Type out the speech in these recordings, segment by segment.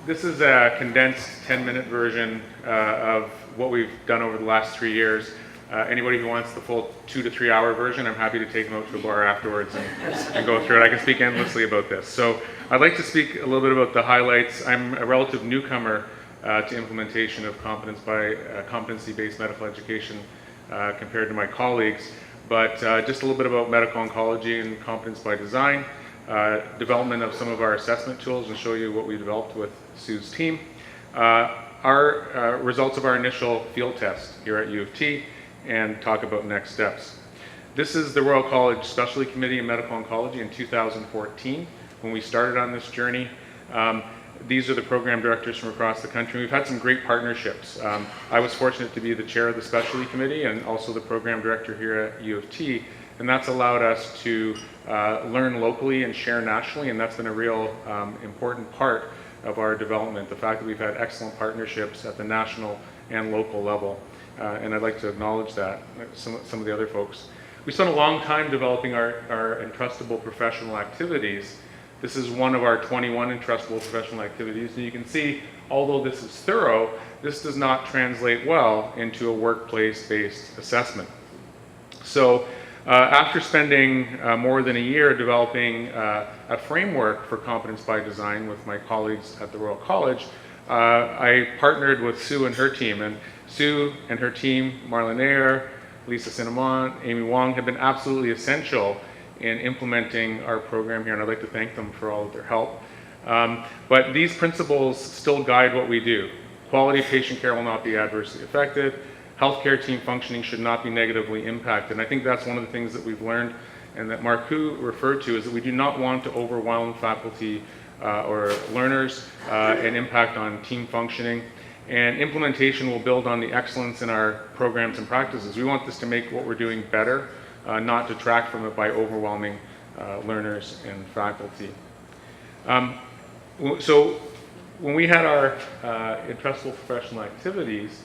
This is a condensed 10-minute version of what we've done over the last 3 years. Anybody who wants the full 2 to 3 hour version, I'm happy to take them out to a bar afterwards and go through it. I can speak endlessly about this. So I'd like to speak a little bit about the highlights. I'm a relative newcomer to implementation of competency-based medical education compared to my colleagues, but just a little bit about medical oncology and competence by design, development of some of our assessment tools, and show you what we developed with Sue's team, our results of our initial field test here at UofT, and talk about next steps. This is the Royal College Specialty Committee in Medical Oncology in 2014 when we started on this journey. These are the program directors from across the country. We've had some great partnerships. I was fortunate to be the chair of the specialty committee and also the program director here at UofT, and that's allowed us to learn locally and share nationally, and that's been a real important part of our development, the fact that we've had excellent partnerships at the national and local level. And I'd like to acknowledge that, some of the other folks. We spent a long time developing our entrustable professional activities. This is one of our 21 entrustable professional activities, and you can see, although this is thorough, this does not translate well into a workplace-based assessment. So after spending more than a year developing a framework for competence by design with my colleagues at the Royal College, I partnered with Sue and her team, and Sue and her team, Marlon Ayer, Lisa Cinnamon, Amy Wong, have been absolutely essential in implementing our program here, and I'd like to thank them for all of their help. But these principles still guide what we do. Quality of patient care will not be adversely affected. Healthcare team functioning should not be negatively impacted. And I think that's one of the things that we've learned and that Marku referred to, is that we do not want to overwhelm faculty or learners and impact on team functioning. And implementation will build on the excellence in our programs and practices. We want this to make what we're doing better, not detract from it by overwhelming learners and faculty. So when we had our entrustable professional activities,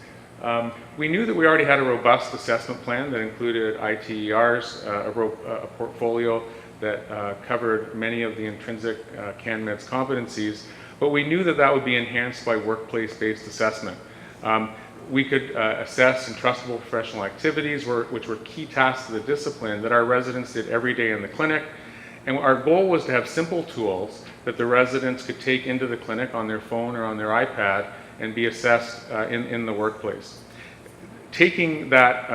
we knew that we already had a robust assessment plan that included ITERs, a portfolio that covered many of the intrinsic CanMEDS competencies, but we knew that that would be enhanced by workplace-based assessment. We could assess entrustable professional activities, which were key tasks of the discipline that our residents did every day in the clinic. And our goal was to have simple tools that the residents could take into the clinic on their phone or on their iPad and be assessed in the workplace. Taking that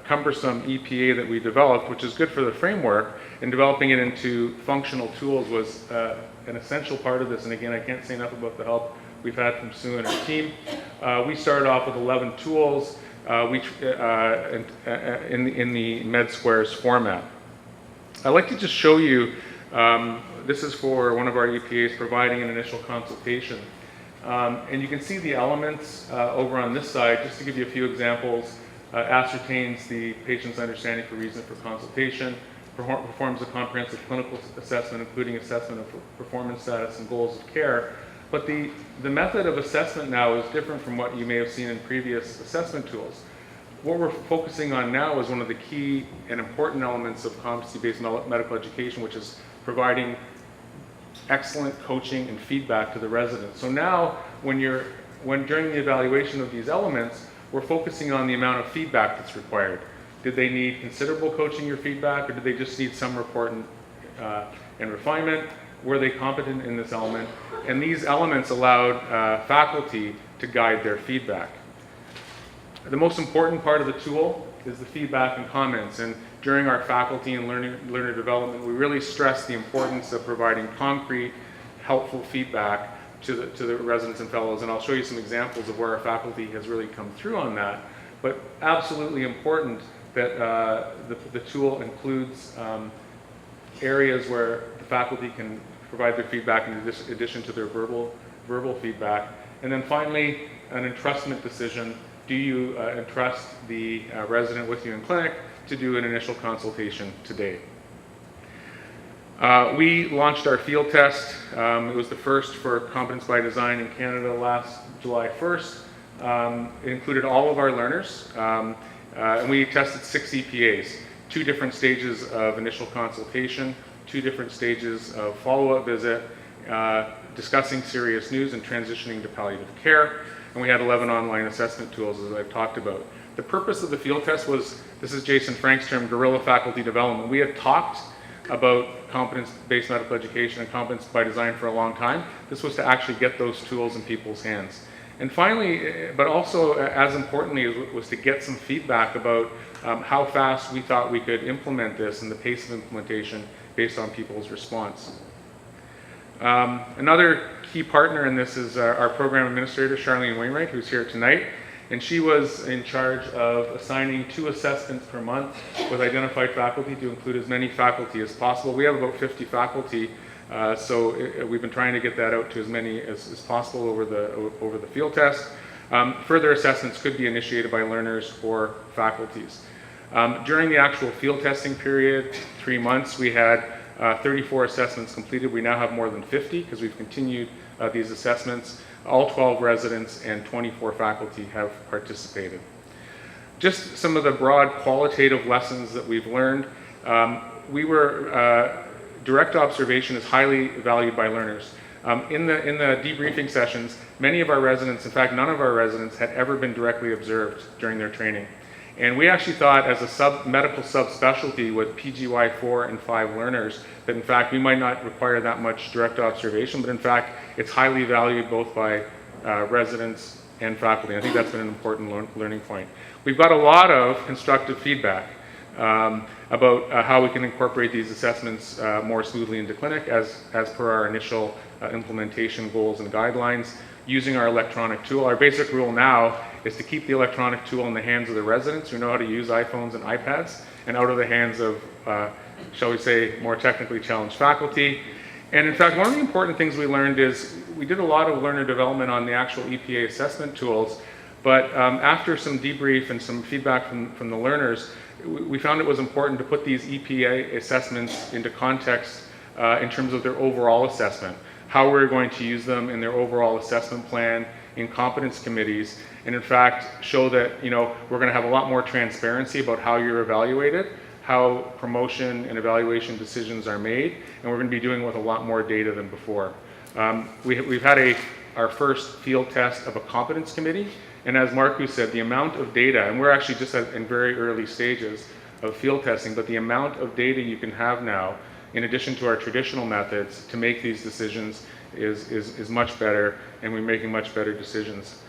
cumbersome EPA that we developed, which is good for the framework, and developing it into functional tools was an essential part of this. And again, I can't say enough about the help we've had from Sue and her team. We started off with 11 tools in the MedSquares format. I'd like to just show you, this is for one of our EPAs providing an initial consultation. And you can see the elements over on this side, just to give you a few examples. Ascertains the patient's understanding for reason for consultation, performs a comprehensive clinical assessment, including assessment of performance status and goals of care. But the method of assessment now is different from what you may have seen in previous assessment tools. What we're focusing on now is one of the key and important elements of competency-based medical education, which is providing excellent coaching and feedback to the residents. So now, during the evaluation of these elements, we're focusing on the amount of feedback that's required. Did they need considerable coaching or feedback, or did they just need some report and refinement? Were they competent in this element? And these elements allowed faculty to guide their feedback. The most important part of the tool is the feedback and comments. And during our faculty and learner development, we really stress the importance of providing concrete, helpful feedback to the residents and fellows. And I'll show you some examples of where our faculty has really come through on that. But absolutely important that the tool includes areas where the faculty can provide their feedback in addition to their verbal feedback. And then finally, an entrustment decision. Do you entrust the resident with you in clinic to do an initial consultation today? We launched our field test. It was the first for competence by design in Canada last July 1st. It included all of our learners, and we tested 6 EPAs, 2 different stages of initial consultation, 2 different stages of follow-up visit, discussing serious news and transitioning to palliative care. And we had 11 online assessment tools, as I've talked about. The purpose of the field test was, this is Jason Frank's term, guerrilla faculty development. We had talked about competence-based medical education and competence by design for a long time. This was to actually get those tools in people's hands. And finally, but also as importantly, was to get some feedback about how fast we thought we could implement this and the pace of implementation based on people's response. Another key partner in this is our program administrator, Charlene Wainwright, who's here tonight. And she was in charge of assigning 2 assessments per month with identified faculty to include as many faculty as possible. We have about 50 faculty, so we've been trying to get that out to as many as possible over the field test. Further assessments could be initiated by learners or faculties. During the actual field testing period, 3 months, we had 34 assessments completed. We now have more than 50 because we've continued these assessments. All 12 residents and 24 faculty have participated. Just some of the broad qualitative lessons that we've learned. Direct observation is highly valued by learners. In the debriefing sessions, many of our residents, in fact, none of our residents had ever been directly observed during their training. And we actually thought as a medical subspecialty with PGY 4 and 5 learners that in fact we might not require that much direct observation, but in fact it's highly valued both by residents and faculty. I think that's been an important learning point. We've got a lot of constructive feedback about how we can incorporate these assessments more smoothly into clinic as per our initial implementation goals and guidelines using our electronic tool. Our basic rule now is to keep the electronic tool in the hands of the residents who know how to use iPhones and iPads and out of the hands of, shall we say, more technically challenged faculty. And in fact, one of the important things we learned is we did a lot of learner development on the actual EPA assessment tools, but after some debrief and some feedback from the learners, we found it was important to put these EPA assessments into context in terms of their overall assessment, how we're going to use them in their overall assessment plan, in competence committees, and in fact show that we're going to have a lot more transparency about how you're evaluated, how promotion and evaluation decisions are made, and we're going to be doing it with a lot more data than before. We've had our first field test of a competence committee, and as Marcus said, the amount of data, and we're actually just in very early stages of field testing, but the amount of data you can have now, in addition to our traditional methods, to make these decisions is much better, and we're making much better decisions.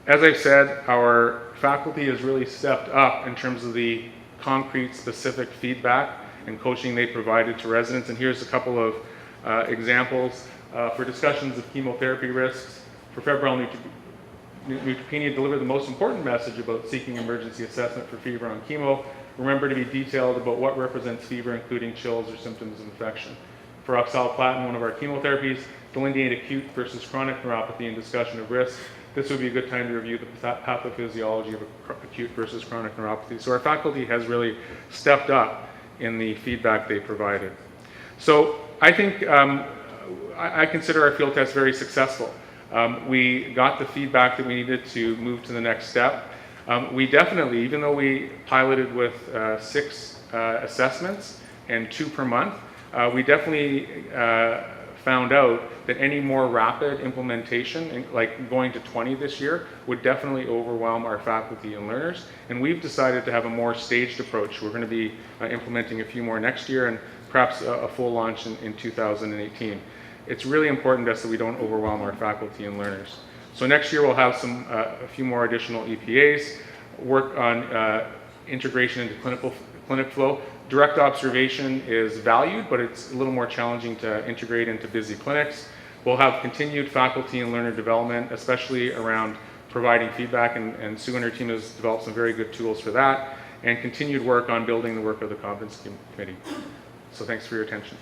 As I've said, our faculty has really stepped up in terms of the concrete, specific feedback and coaching they provided to residents, and here's a couple of examples. For discussions of chemotherapy risks, for febrile neutropenia, deliver the most important message about seeking emergency assessment for fever on chemo. Remember to be detailed about what represents fever, including chills or symptoms of infection. For oxaliplatin, one of our chemotherapies, delineate acute versus chronic neuropathy and discussion of risk. This would be a good time to review the pathophysiology of acute versus chronic neuropathy. So our faculty has really stepped up in the feedback they provided. So I think I consider our field test very successful. We got the feedback that we needed to move to the next step. We definitely, even though we piloted with 6 assessments and 2 per month, we definitely found out that any more rapid implementation, like going to 20 this year, would definitely overwhelm our faculty and learners. And we've decided to have a more staged approach. We're going to be implementing a few more next year and perhaps a full launch in 2018. It's really important to us that we don't overwhelm our faculty and learners. So next year we'll have a few more additional EPAs, work on integration into clinic flow. Direct observation is valued, but it's a little more challenging to integrate into busy clinics. We'll have continued faculty and learner development, especially around providing feedback, and Sue and her team has developed some very good tools for that, and continued work on building the work of the Competency Committee. So thanks for your attention.